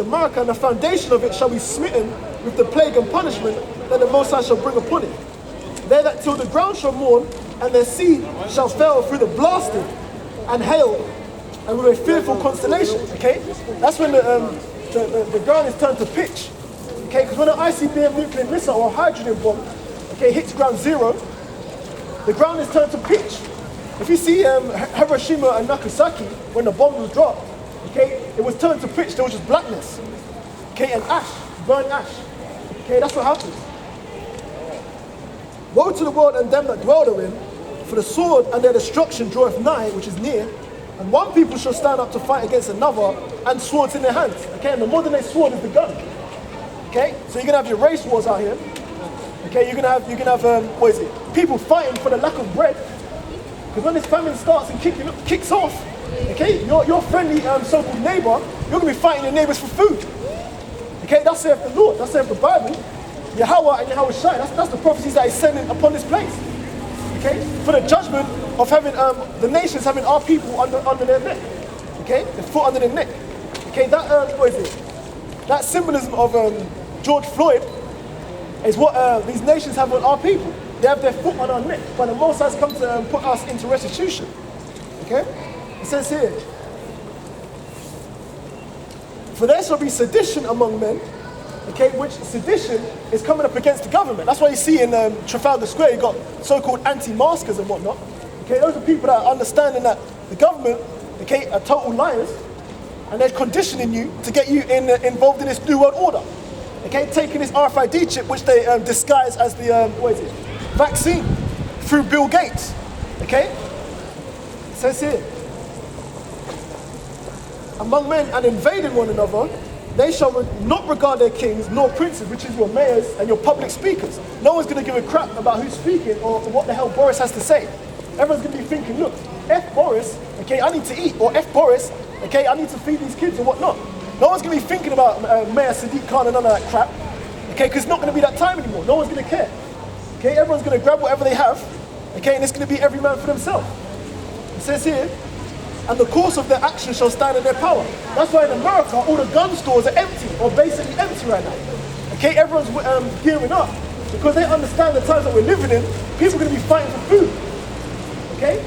America, and the foundation of it shall be smitten with the plague and punishment that the Most High shall bring upon it. They that till the ground shall mourn, and their seed shall fail through the blasting and hail, and with a fearful constellation. Okay, that's when the ground is turned to pitch. Okay, because when an ICBM nuclear missile or hydrogen bomb, okay, hits ground zero, the ground is turned to pitch. If you see Hiroshima and Nagasaki, when the bomb was dropped, okay, it was turned to pitch. There was just blackness, okay, and ash, burnt ash. Okay, that's what happens. Woe to the world and them that dwell therein, for the sword and their destruction draweth nigh, which is near, and one people shall stand up to fight against another, and swords in their hands. Okay, and the modern day sword is the gun. Okay, so you're gonna have your race wars out here. Okay, you're gonna have what is it? People fighting for the lack of bread. Because when this famine starts and kicks off, okay, your friendly so-called neighbour, you're gonna be fighting your neighbours for food. Okay, that's saith the Lord, that's saith the Bible. Yahweh and Yahweh Shai, that's the prophecies that He's sending upon this place. Okay, for the judgment of having the nations having our people under their neck. Okay, the foot under their neck. Okay, that what is it? That symbolism of George Floyd is what these nations have on our people. They have their foot on our neck, but the Most High has come to put us into restitution. Okay, it says here, for there shall be sedition among men. Okay, which sedition is coming up against the government. That's why you see in Trafalgar Square, you've got so-called anti-maskers and whatnot. Okay, those are people that are understanding that the government, okay, are total liars, and they're conditioning you to get you involved in this new world order. Okay, taking this RFID chip, which they disguise as the, vaccine, through Bill Gates. Okay, it says here, among men and invading one another, they shall not regard their kings nor princes, which is your mayors and your public speakers. No one's going to give a crap about who's speaking or what the hell Boris has to say. Everyone's going to be thinking, look, F Boris, okay, I need to eat, or F Boris, okay, I need to feed these kids or whatnot. No one's going to be thinking about Mayor Sadiq Khan and none of that crap, okay, because it's not going to be that time anymore. No one's going to care. Okay, everyone's going to grab whatever they have, okay, and it's going to be every man for themselves. It says here, and the course of their action shall stand in their power. That's why in America, all the gun stores are empty, or basically empty right now. Okay, everyone's gearing up, because they understand the times that we're living in, people are going to be fighting for food. Okay?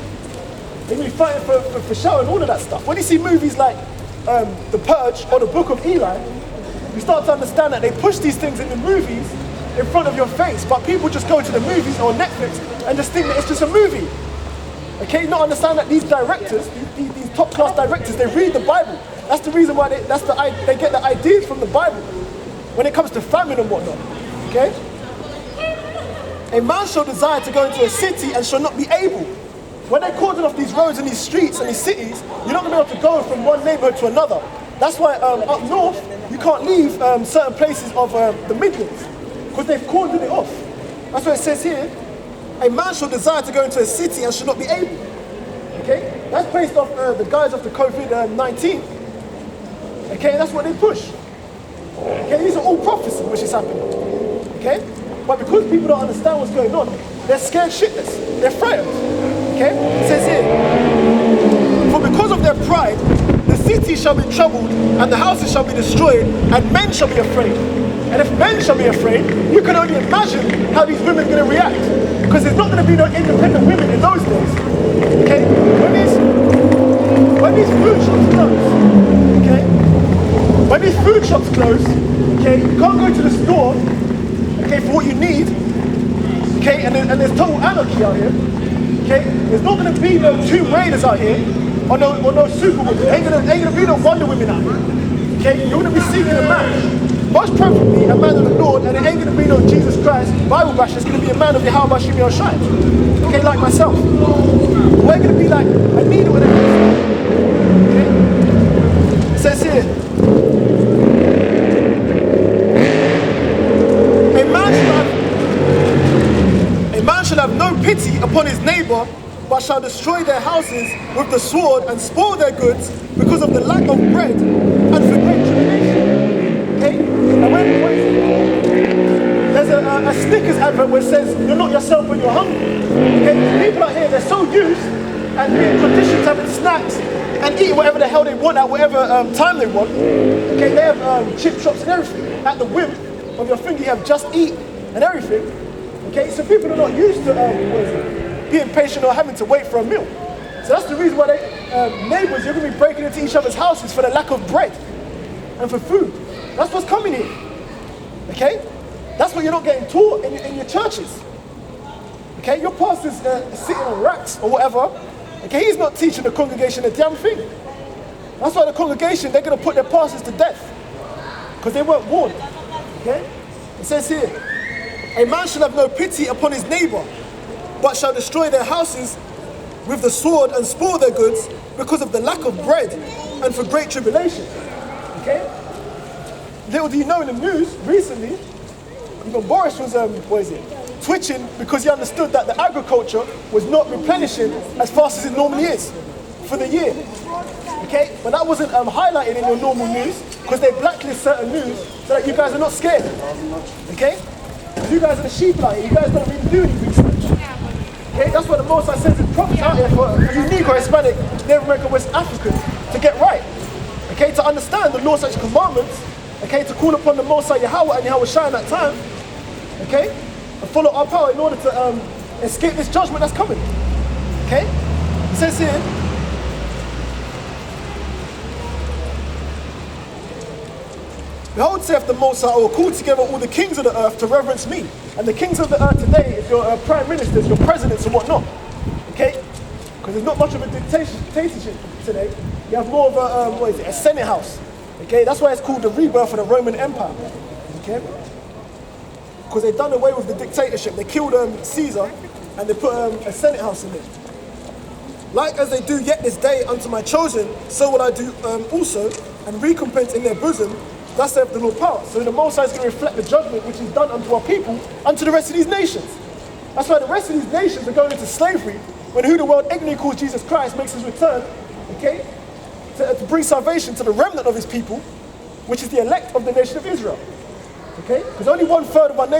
They're going to be fighting for shelter and all of that stuff. When you see movies like The Purge or The Book of Eli, you start to understand that they push these things in the movies in front of your face, but people just go to the movies or Netflix and just think that it's just a movie. Okay, not understand that these directors, these top-class directors, they read the Bible. That's the reason why they get the ideas from the Bible when it comes to famine and whatnot. Okay? A man shall desire to go into a city and shall not be able. When they're cordon off these roads and these streets and these cities, you're not going to be able to go from one neighborhood to another. That's why up north, you can't leave certain places of the Midlands, because they've cordoned it off. That's what it says here. A man shall desire to go into a city and shall not be able. Okay? That's based off the guise of the COVID-19. Okay? That's what they push. Okay? These are all prophecy which is happening. Okay? But because people don't understand what's going on, they're scared shitless. They're frightened. Okay? It says here, for because of their pride, the city shall be troubled, and the houses shall be destroyed, and men shall be afraid. And if men shall be afraid, you can only imagine how these women are going to react. Because there's not going to be no independent women in those days. Okay? When these food shops close, okay? When these food shops close, okay, you can't go to the store, okay, for what you need, okay, and there's total anarchy out here, okay? There's not going to be no Tomb Raiders out here, or no Superwomen. Ain't gonna be no Wonder Women out here, okay? You're going to be seeking a man. Most preferably a man of the Lord, and it ain't going to be no Jesus Christ Bible basher. It's going to be a man of Yahweh Shimei Shai. Okay, like myself. We're going to be like a needle in a haystack. Okay? It says here, a man shall have no pity upon his neighbor, but shall destroy their houses with the sword and spoil their goods because of the lack of bread and for great tribulation. Okay? And there's a Snickers advert where it says, you're not yourself when you're hungry. Okay? People out here, they're so used and being conditioned to having snacks and eat whatever the hell they want at whatever time they want. Okay, they have chip shops and everything. At the whim of your finger, you have just eat and everything. Okay, so people are not used to being patient or having to wait for a meal. So that's the reason why neighbours, you're going to be breaking into each other's houses for the lack of bread and for food. That's what's coming here. Okay? That's what you're not getting taught in your churches. Okay? Your pastor's sitting on racks or whatever. Okay? He's not teaching the congregation a damn thing. That's why the congregation, they're going to put their pastors to death. Because they weren't warned. Okay? It says here, a man shall have no pity upon his neighbour, but shall destroy their houses with the sword and spoil their goods because of the lack of bread and for great tribulation. Okay? Little do you know, in the news recently, even Boris was twitching because he understood that the agriculture was not replenishing as fast as it normally is for the year. Okay? But that wasn't highlighted in your normal news because they blacklist certain news so that you guys are not scared. Okay? Because you guys are the sheep out here. You guys don't really do any research. Okay? That's what the Most High sends his prophets out here for you Negro, Hispanic, Native American, West Africans to get right. Okay? To understand the laws, such commandments. Okay? To call upon the Most High Yahweh and Yahweh Shai in that time. Okay? And follow our power in order to escape this judgment that's coming. Okay? It says here, behold, saith the Most High, I will call together all the kings of the earth to reverence me. And the kings of the earth today is your prime ministers, your presidents and whatnot. Okay? Because there's not much of a dictatorship today. You have more of a Senate house. Okay? That's why it's called the rebirth of the Roman Empire. Okay? Because they've done away with the dictatorship. They killed Caesar and they put a Senate house in there. Like as they do yet this day unto my chosen, so will I do also, and recompense in their bosom. Thus saith the Lord power. So the Most High is going to reflect the judgment which is done unto our people, unto the rest of these nations. That's why the rest of these nations are going into slavery, when who the world ignorantly calls Jesus Christ makes his return, okay, to bring salvation to the remnant of his people, which is the elect of the nation of Israel. Okay? Because only 1/3 of our nation